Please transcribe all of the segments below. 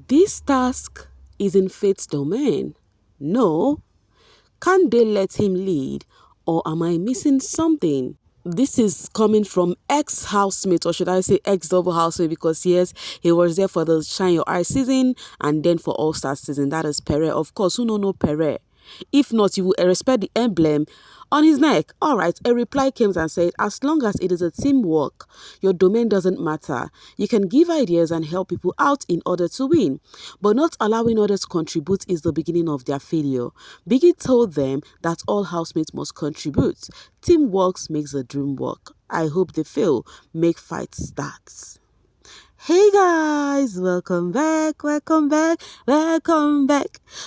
This task is in Faith's domain. No, can't they let him lead? Or am I missing something? This is coming from ex-housemate, or should I say ex-double housemate, because yes, he was there for the Shine Your Eye season and then for All-Star season. That is Pere. Of course, who no Pere? If not, you will respect the emblem on his neck. All right, a reply came and said, as long as it is a teamwork, your domain doesn't matter. You can give ideas and help people out in order to win. But not allowing others to contribute is the beginning of their failure. Biggie told them that all housemates must contribute. Teamwork makes the dream work. I hope they fail. Make fight starts. Hey guys, welcome back.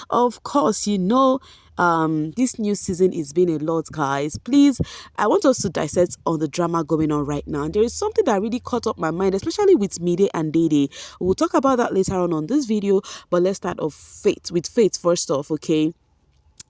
Of course, this new season is been a lot, guys. Please, I want us to dissect on the drama going on right now. And there is something that really caught up my mind, especially with Mide and Dede. We'll talk about that later on this video, but let's start off with Faith first off, okay?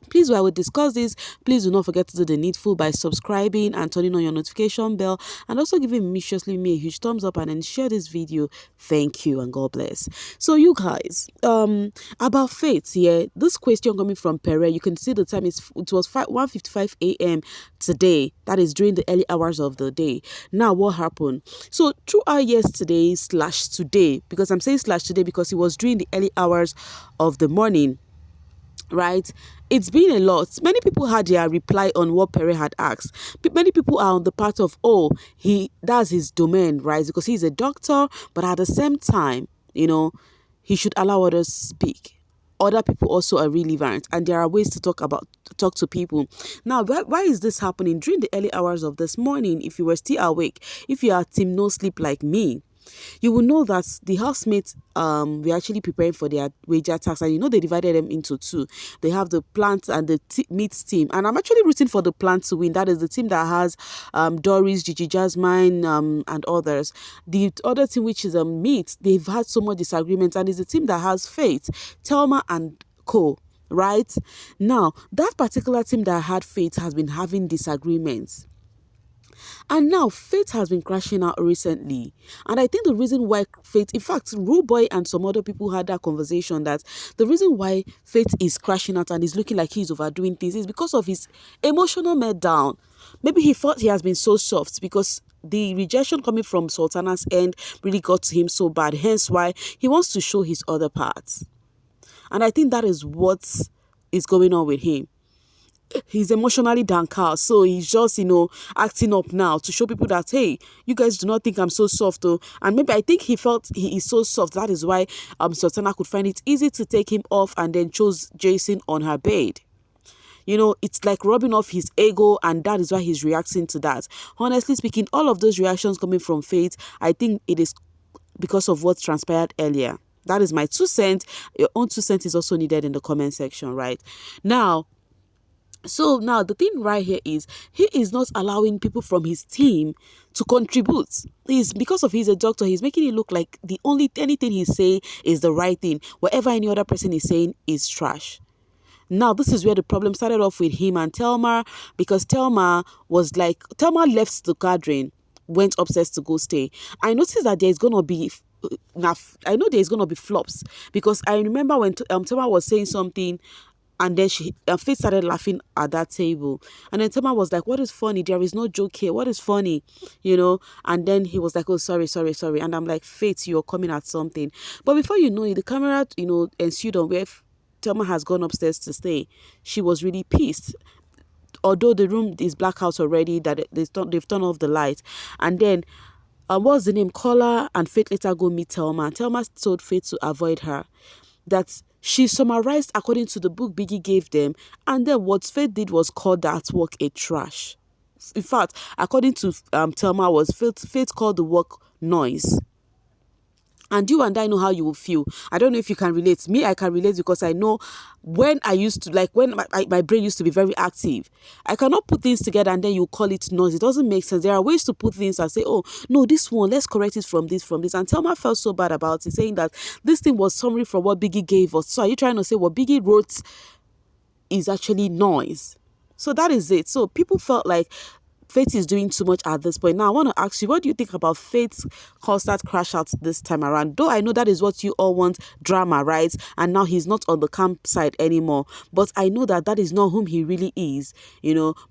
Please, while we discuss this, please do not forget to do the needful by subscribing and turning on your notification bell, and also giving me a huge thumbs up and then share this video. Thank you and God bless. So you guys, about Faith, yeah, this question coming from Pere, you can see the time it was 1:55 a.m. today. That is during the early hours of the day. Now what happened? So throughout yesterday / today, because I'm saying / today because it was during the early hours of the morning, right? It's been a lot. Many people had their reply on what Pere had asked. Many people are on the part of, oh, that's his domain, right? Because he's a doctor, but at the same time, he should allow others to speak. Other people also are relevant, and there are ways to talk to people. Now, why is this happening during the early hours of this morning? If you were still awake, if you are team no sleep like me, you will know that the housemates were actually preparing for their wager tax, and they divided them into two. They have the plant and the meat team, and I'm actually rooting for the plant to win. That is the team that has Doris, Gigi, Jasmine, and others. The other team, which is meat, they've had so much disagreements, and it's the team that has Faith, Thelma, and Co. Right now, that particular team that had Faith has been having disagreements. And now Faith has been crashing out recently. And I think the reason why Faith, in fact, Rude Boy and some other people had that conversation, that the reason why Faith is crashing out and is looking like he's overdoing things is because of his emotional meltdown. Maybe he thought he has been so soft because the rejection coming from Sultana's end really got to him so bad. Hence why he wants to show his other parts. And I think that is what is going on with him. He's emotionally downcast, so he's just acting up now to show people that, hey, you guys do not think I'm so soft though. And maybe I think he felt he is so soft, that is why Sultana could find it easy to take him off and then chose Jason on her bed. It's like rubbing off his ego, and that is why he's reacting to that. Honestly speaking, all of those reactions coming from Faith, I think it is because of what transpired earlier. That is my 2 cents. Your own 2 cents is also needed in the comment section, right? So now the thing right here is he is not allowing people from his team to contribute. Because he's a doctor, he's making it look like anything he's saying is the right thing. Whatever any other person is saying is trash. Now, this is where the problem started off with him and Thelma, because Thelma left the gathering, went upstairs to go stay. I noticed that there's going to be flops, because I remember when Thelma was saying something, and then Faith started laughing at that table. And then Thelma was like, what is funny? There is no joke here. What is funny? And then he was like, oh, sorry. And I'm like, Faith, you're coming at something. But before you know it, the camera, ensued on where Thelma has gone upstairs to stay. She was really pissed. Although the room is blackout already, that they've turned off the light. And then, what's the name? Kola and Faith later go meet Thelma. Thelma told Faith to avoid her. That she summarized according to the book Biggie gave them, and then what Faith did was call that work a trash. In fact, according to Thelma, Faith called the work noise. And you and I know how you will feel. I don't know if you can relate. Me, I can relate, because I know when I used to, when my brain used to be very active, I cannot put things together and then you call it noise. It doesn't make sense. There are ways to put things and say, oh, no, this one, let's correct it from this. And Thelma felt so bad about it, saying that this thing was summary from what Biggie gave us. So are you trying to say what Biggie wrote is actually noise? So that is it. So people felt like Faith is doing too much at this point. Now, I want to ask you, what do you think about Faith's constant crash out this time around? Though I know that is what you all want, drama, right? And now he's not on the camp side anymore. But I know that that is not whom he really is,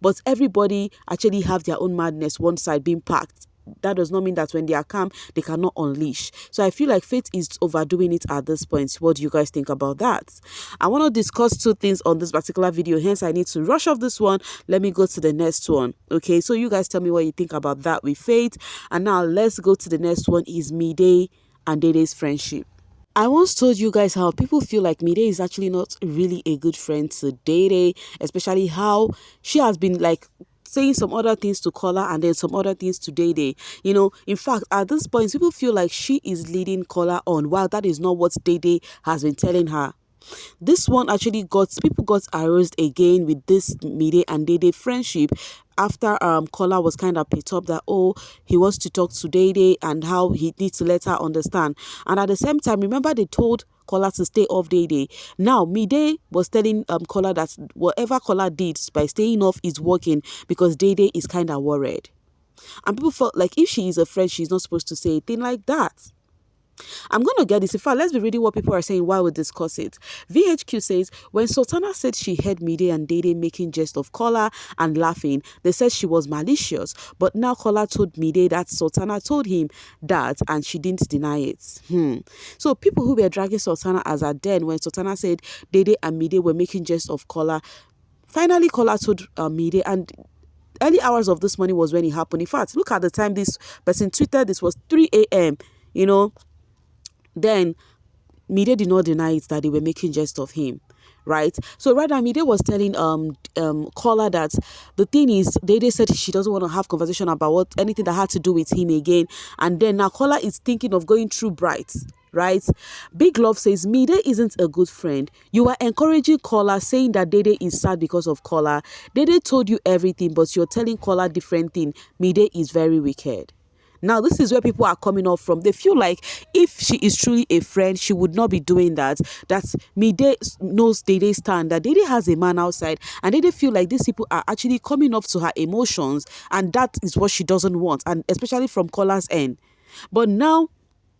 But everybody actually have their own madness, one side being packed. That does not mean that when they are calm, they cannot unleash. So I feel like Faith is overdoing it at this point. What do you guys think about that? I want to discuss two things on this particular video. Hence, I need to rush off this one. Let me go to the next one. Okay, so you guys tell me what you think about that with Faith. And now let's go to the next one, is Mide and Dede's friendship. I once told you guys how people feel like Mide is actually not really a good friend to Dede, especially how she has been like saying some other things to Kola and then some other things to Dede. In fact, at this point, people feel like she is leading Kola on, while that is not what Dede has been telling her. This one actually people got aroused again with this Mide and Dede friendship after Kola was kind of picked up that, he wants to talk to Dede and how he needs to let her understand. And at the same time, remember they told Kola to stay off Dede. Now, Mide was telling Kola that whatever Kola did by staying off is working because Dede is kind of worried. And people felt like if she is a friend, she's not supposed to say a thing like that. I'm going to get this. In fact, let's be reading what people are saying while we discuss it. VHQ says, when Sultana said she heard Mide and Dede making jest of Kola and laughing, they said she was malicious. But now Kola told Mide that Sultana told him that and she didn't deny it. So people who were dragging Sultana as a den when Sultana said Dede and Mide were making jest of Kola, finally Kola told Mide, and early hours of this morning was when it happened. In fact, look at the time this person tweeted. This was 3 a.m., Then Mide did not deny it that they were making jest of him, right? So rather, Mide was telling Kola that the thing is, Dede said she doesn't want to have conversation about anything that had to do with him again, and then now Kola is thinking of going through Bright. Right? Big Love says, Mide isn't a good friend. You are encouraging Kola, saying that Dede is sad because of Kola. Dede told you everything, but you're telling Kola different thing. Mide is very wicked. Now, this is where people are coming off from. They feel like if she is truly a friend, she would not be doing that. That Mide knows Dede's stand, that Dede has a man outside, and Dede feel like these people are actually coming off to her emotions, and that is what she doesn't want, and especially from Kola's end. But now,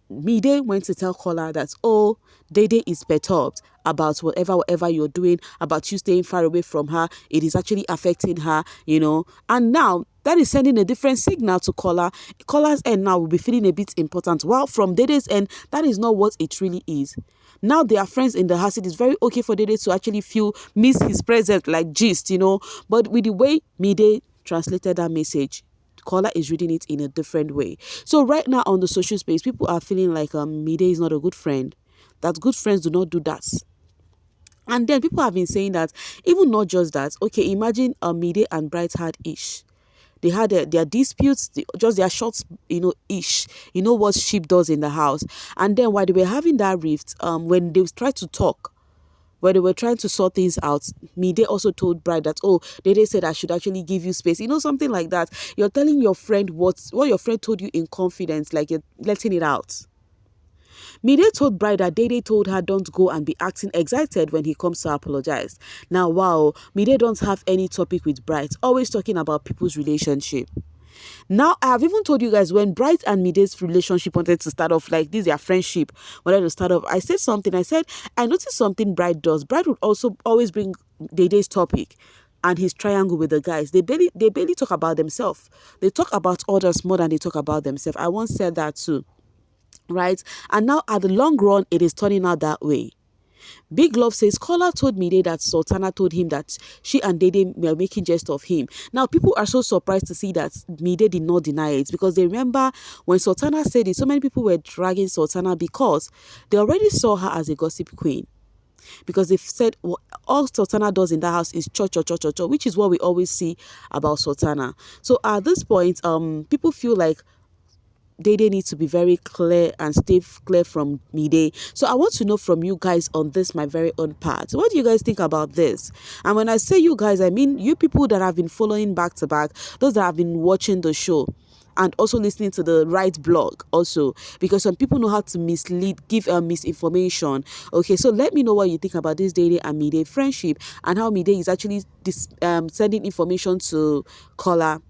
Mide went to tell Kola that, Dede is perturbed about whatever you're doing, about you staying far away from her. It is actually affecting her, And now, that is sending a different signal to Kola. Kola's end now will be feeling a bit important, while from Dede's end, that is not what it really is. Now they are friends in the house. It is very okay for Dede to actually miss his presence, like gist, But with the way Mide translated that message, Kola is reading it in a different way. So right now on the social space, people are feeling like Mide is not a good friend. That good friends do not do that. And then people have been saying that, even not just that, okay, imagine Mide and Bright had ish. They had their disputes, just their shots, ish. You know what sheep does in the house. And then while they were having that rift, when they tried to talk, when they were trying to sort things out, Mide also told Bright that, Dede said I should actually give you space. Something like that. You're telling your friend what your friend told you in confidence, like you're letting it out. Mide told Bright that Dede told her don't go and be acting excited when he comes to apologize. Now, wow, Mide don't have any topic with Bright, always talking about people's relationship. Now, I have even told you guys when Bright and Mide's relationship wanted to start off, like this, their friendship wanted to start off, I said something. I said, I noticed something Bright does. Bright would also always bring Dede's topic and his triangle with the guys. They barely talk about themselves. They talk about others more than they talk about themselves. I once said that too. Right? And now at the long run, it is turning out that way. Big Love says, Kola told Mide that Sultana told him that she and Dede were making jest of him. Now, people are so surprised to see that Mide did not deny it, because they remember when Sultana said it, so many people were dragging Sultana because they already saw her as a gossip queen. Because they said, all Sultana does in that house is cho, which is what we always see about Sultana. So at this point, people feel like Dede needs to be very clear and stay clear from Mide. So I want to know from you guys on this, my very own part. What do you guys think about this? And when I say you guys, I mean you people that have been following back to back, those that have been watching the show, and also listening to the right blog also, because some people know how to mislead, give misinformation. Okay, so let me know what you think about this Dede and Mide friendship, and how Mide is actually sending information to Kola.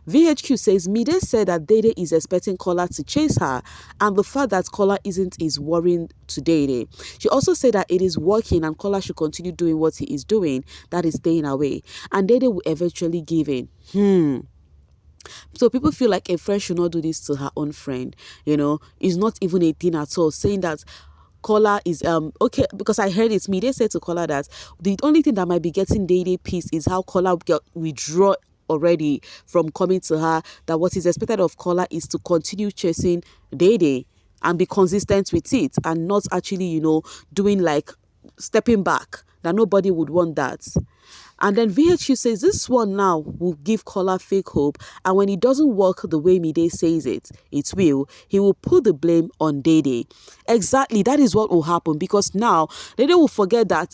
VHQ says Mide said that Dede is expecting Kola to chase her, and the fact that Kola isn't is worrying to Dede. She also said that it is working and Kola should continue doing what he is doing, that is staying away, and Dede will eventually give in. So people feel like a friend should not do this to her own friend. It's not even a thing at all, saying that Kola is okay, because I heard it. Mide said to Kola that the only thing that might be getting Dede peace is how Kola withdraw already from coming to her, that what is expected of Kola is to continue chasing Dede and be consistent with it, and not actually, doing like stepping back, that nobody would want that. And then VHU says this one now will give Kola fake hope, and when it doesn't work the way Mide says it will, he will put the blame on Dede. Exactly, that is what will happen, because now Dede will forget that,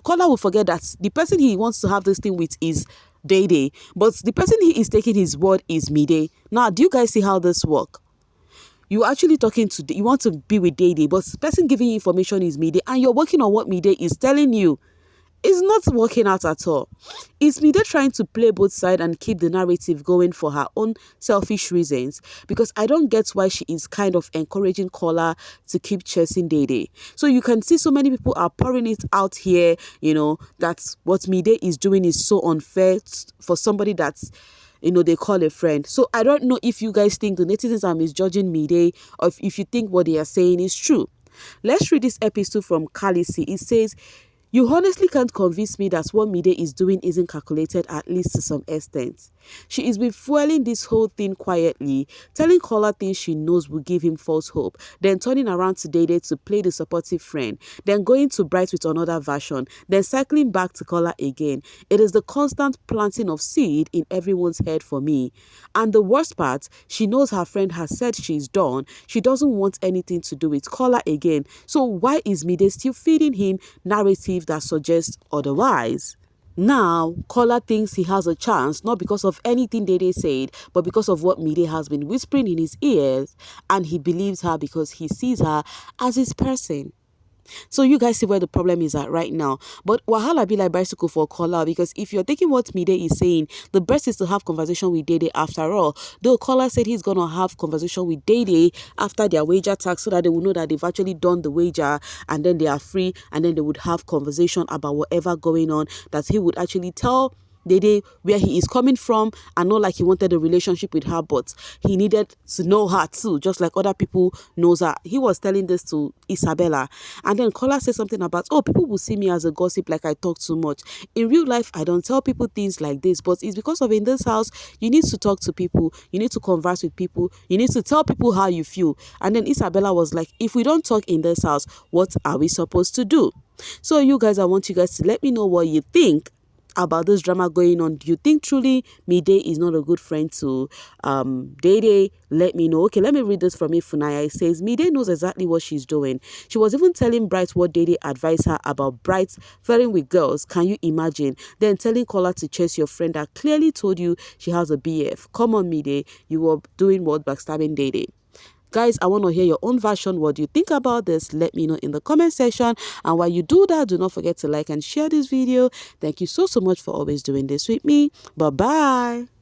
Kola will forget that the person he wants to have this thing with is Dede, but the person he is taking his word is Mide. Now, do you guys see how this works? You actually you want to be with Dede, but the person giving you information is Mide, and you're working on what Mide is telling you. It's not working out at all. Is Mide trying to play both sides and keep the narrative going for her own selfish reasons? Because I don't get why she is kind of encouraging Kola to keep chasing Dede. So you can see so many people are pouring it out here, that what Mide is doing is so unfair for somebody that's, they call a friend. So I don't know if you guys think the netizens are misjudging Mide, or if you think what they are saying is true. Let's read this episode from Kalisi. It says, "You honestly can't convince me that what Mide is doing isn't calculated, at least to some extent. She is been fueling this whole thing quietly, telling Kola things she knows will give him false hope, then turning around to Dede to play the supportive friend, then going to Bright with another version, then cycling back to Kola again. It is the constant planting of seed in everyone's head for me. And the worst part, she knows her friend has said she's done. She doesn't want anything to do with Kola again. So why is Mide still feeding him narrative that suggests otherwise?" Now, Kola thinks he has a chance, not because of anything Dede said, but because of what Mide has been whispering in his ears, and he believes her because he sees her as his person. So you guys see where the problem is at right now. But wahala be like bicycle for Kola, because if you're taking what Mide is saying, the best is to have conversation with Dede after all. Though Kola said he's gonna have conversation with Dede after their wager tax, so that they will know that they've actually done the wager, and then they are free, and then they would have conversation about whatever going on, that he would actually tell Dede where he is coming from, and not like he wanted a relationship with her, but he needed to know her too, just like other people knows her. He was telling this to Isabella, and then Kola said something about, oh, people will see me as a gossip, like I talk too much. In real life, I don't tell people things like this, but it's because of in this house, you need to talk to people, you need to converse with people, you need to tell people how you feel. And then Isabella was like, if we don't talk in this house, what are we supposed to do? So you guys, I want you guys to let me know what you think about this drama going on. Do you think truly Mide is not a good friend to Dede? Let me know. Okay, let me read this from Ifunaya. It says, Mide knows exactly what she's doing. She was even telling Bright what Dede advised her about Bright flirting with girls. Can you imagine? Then telling Kola to chase your friend that clearly told you she has a BF. Come on, Mide, you were doing what? Backstabbing Dede. Guys, I want to hear your own version. What do you think about this? Let me know in the comment section. And while you do that, do not forget to like and share this video. Thank you so much for always doing this with me. Bye-bye.